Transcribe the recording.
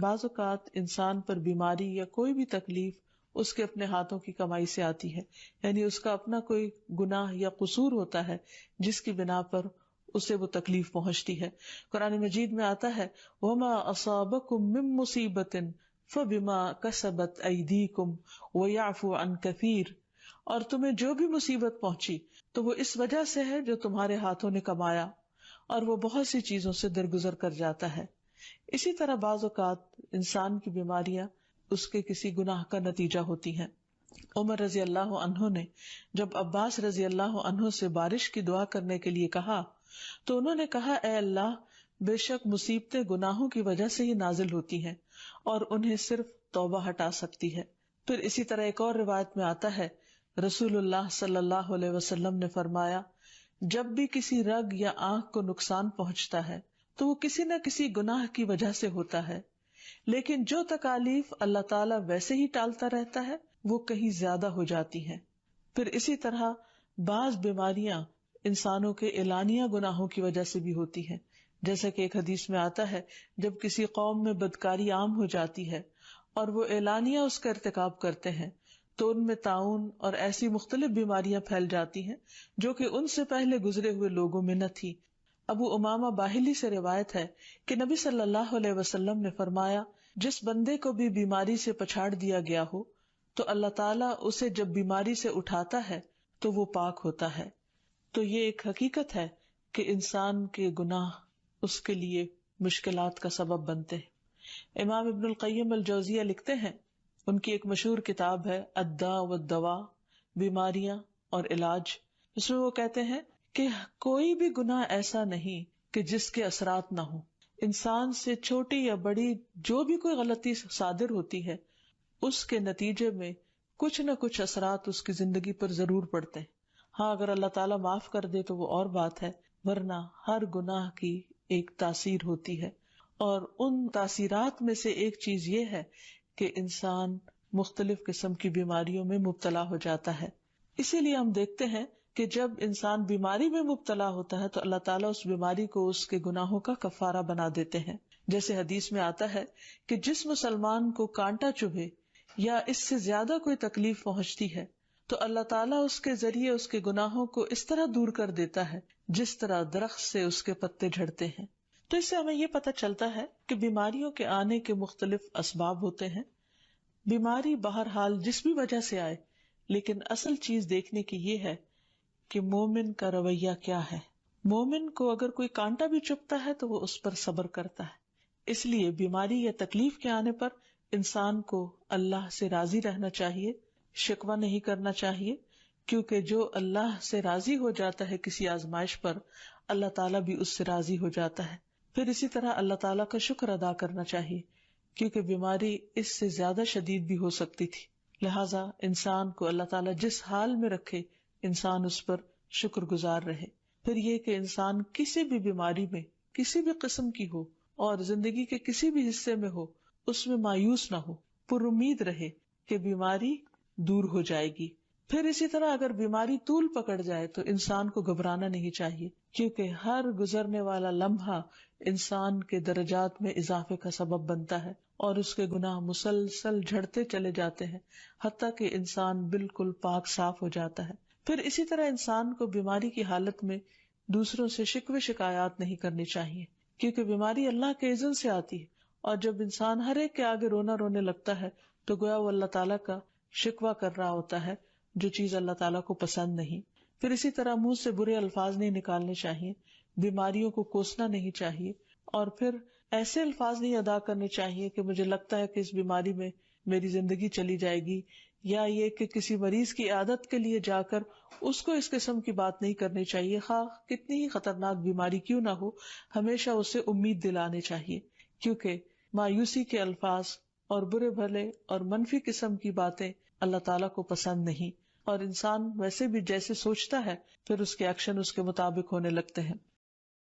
بعض اوقات انسان پر بیماری یا کوئی بھی تکلیف اس کے اپنے ہاتھوں کی کمائی سے آتی ہے، یعنی اس کا اپنا کوئی گناہ یا قصور ہوتا ہے جس کی بنا پر اسے وہ تکلیف پہنچتی ہے. قرآن مجید میں آتا ہے وَمَا أَصَابَكُم مِّن مُّصِيبَةٍ فَبِمَا كَسَبَتْ أَيْدِيكُمْ وَيَعْفُو عَن كَثِيرٍ، اور تمہیں جو بھی مصیبت پہنچی تو وہ اس وجہ سے ہے جو تمہارے ہاتھوں نے کمایا، اور وہ بہت سی چیزوں سے درگزر کر جاتا ہے. اسی طرح بعض اوقات انسان کی بیماریاں اس کے کسی گناہ کا نتیجہ ہوتی ہیں. عمر رضی اللہ عنہ نے جب عباس رضی اللہ عنہ سے بارش کی دعا کرنے کے لیے کہا تو انہوں نے کہا اے اللہ، بے شک مصیبتیں گناہوں کی وجہ سے ہی نازل ہوتی ہیں اور انہیں صرف توبہ ہٹا سکتی ہے. پھر اسی طرح ایک اور روایت میں آتا ہے رسول اللہ صلی اللہ علیہ وسلم نے فرمایا جب بھی کسی رگ یا آنکھ کو نقصان پہنچتا ہے تو وہ کسی نہ کسی گناہ کی وجہ سے ہوتا ہے، لیکن جو تکالیف اللہ تعالیٰ ویسے ہی ٹالتا رہتا ہے وہ کہیں زیادہ ہو جاتی ہیں. پھر اسی طرح بعض بیماریاں انسانوں کے اعلانیہ گناہوں کی وجہ سے بھی ہوتی ہیں، جیسا کہ ایک حدیث میں آتا ہے جب کسی قوم میں بدکاری عام ہو جاتی ہے اور وہ اعلانیہ اس کا ارتکاب کرتے ہیں تو ان میں طاعون اور ایسی مختلف بیماریاں پھیل جاتی ہیں جو کہ ان سے پہلے گزرے ہوئے لوگوں میں نہ تھی. ابو امامہ باہلی سے روایت ہے کہ نبی صلی اللہ علیہ وسلم نے فرمایا جس بندے کو بھی بیماری سے پچھاڑ دیا گیا ہو تو اللہ تعالیٰ اسے جب بیماری سے اٹھاتا ہے تو وہ پاک ہوتا ہے. تو یہ ایک حقیقت ہے کہ انسان کے گناہ اس کے لیے مشکلات کا سبب بنتے ہیں. امام ابن القیم الجوزیہ لکھتے ہیں، ان کی ایک مشہور کتاب ہے الداء والدواء، بیماریاں اور علاج. اس میں وہ کہتے ہیں کہ کوئی بھی گناہ ایسا نہیں کہ جس کے اثرات نہ ہوں. انسان سے چھوٹی یا بڑی جو بھی کوئی غلطی صادر ہوتی ہے اس کے نتیجے میں کچھ نہ کچھ اثرات اس کی زندگی پر ضرور پڑتے ہیں. ہاں اگر اللہ تعالیٰ معاف کر دے تو وہ اور بات ہے، ورنہ ہر گناہ کی ایک تاثیر ہوتی ہے، اور ان تاثیرات میں سے ایک چیز یہ ہے کہ انسان مختلف قسم کی بیماریوں میں مبتلا ہو جاتا ہے. اسی لیے ہم دیکھتے ہیں کہ جب انسان بیماری میں مبتلا ہوتا ہے تو اللہ تعالیٰ اس بیماری کو اس کے گناہوں کا کفارہ بنا دیتے ہیں. جیسے حدیث میں آتا ہے کہ جس مسلمان کو کانٹا چبھے یا اس سے زیادہ کوئی تکلیف پہنچتی ہے تو اللہ تعالیٰ اس کے ذریعے اس کے گناہوں کو اس طرح دور کر دیتا ہے جس طرح درخت سے اس کے پتے جھڑتے ہیں. تو اس سے ہمیں یہ پتہ چلتا ہے کہ بیماریوں کے آنے کے مختلف اسباب ہوتے ہیں. بیماری بہرحال جس بھی وجہ سے آئے، لیکن اصل چیز دیکھنے کی یہ ہے کہ مومن کا رویہ کیا ہے. مومن کو اگر کوئی کانٹا بھی چبھتا ہے تو وہ اس پر صبر کرتا ہے. اس لیے بیماری یا تکلیف کے آنے پر انسان کو اللہ سے راضی رہنا چاہیے، شکوہ نہیں کرنا چاہیے، کیونکہ جو اللہ سے راضی ہو جاتا ہے کسی آزمائش پر، اللہ تعالیٰ بھی اس سے راضی ہو جاتا ہے. پھر اسی طرح اللہ تعالیٰ کا شکر ادا کرنا چاہیے، کیونکہ بیماری اس سے زیادہ شدید بھی ہو سکتی تھی. لہٰذا انسان کو اللہ تعالیٰ جس حال میں رکھے انسان اس پر شکر گزار رہے. پھر یہ کہ انسان کسی بھی بیماری میں کسی بھی قسم کی ہو اور زندگی کے کسی بھی حصے میں ہو اس میں مایوس نہ ہو، پر امید رہے کہ بیماری دور ہو جائے گی. پھر اسی طرح اگر بیماری طول پکڑ جائے تو انسان کو گھبرانا نہیں چاہیے، کیونکہ ہر گزرنے والا لمحہ انسان کے درجات میں اضافے کا سبب بنتا ہے اور اس کے گناہ مسلسل جھڑتے چلے جاتے ہیں حتیٰ کہ انسان بالکل پاک صاف ہو جاتا ہے. پھر اسی طرح انسان کو بیماری کی حالت میں دوسروں سے شکوے شکایات نہیں کرنی چاہیے، کیونکہ بیماری اللہ کے اذن سے آتی ہے، اور جب انسان ہر ایک کے آگے رونے لگتا ہے تو گویا وہ اللہ تعالیٰ کا شکوہ کر رہا ہوتا ہے، جو چیز اللہ تعالیٰ کو پسند نہیں. پھر اسی طرح منہ سے برے الفاظ نہیں نکالنے چاہیے، بیماریوں کو کوسنا نہیں چاہیے، اور پھر ایسے الفاظ نہیں ادا کرنے چاہیے کہ مجھے لگتا ہے کہ اس بیماری میں میری زندگی چلی جائے گی، یا یہ کہ کسی مریض کی عادت کے لیے جا کر اس کو اس قسم کی بات نہیں کرنی چاہیے، خواہ کتنی ہی خطرناک بیماری کیوں نہ ہو. ہمیشہ اسے امید دلانے چاہیے، کیونکہ مایوسی کے الفاظ اور برے بھلے اور منفی قسم کی باتیں اللہ تعالیٰ کو پسند نہیں، اور انسان ویسے بھی جیسے سوچتا ہے پھر اس کے ایکشن اس کے مطابق ہونے لگتے ہیں.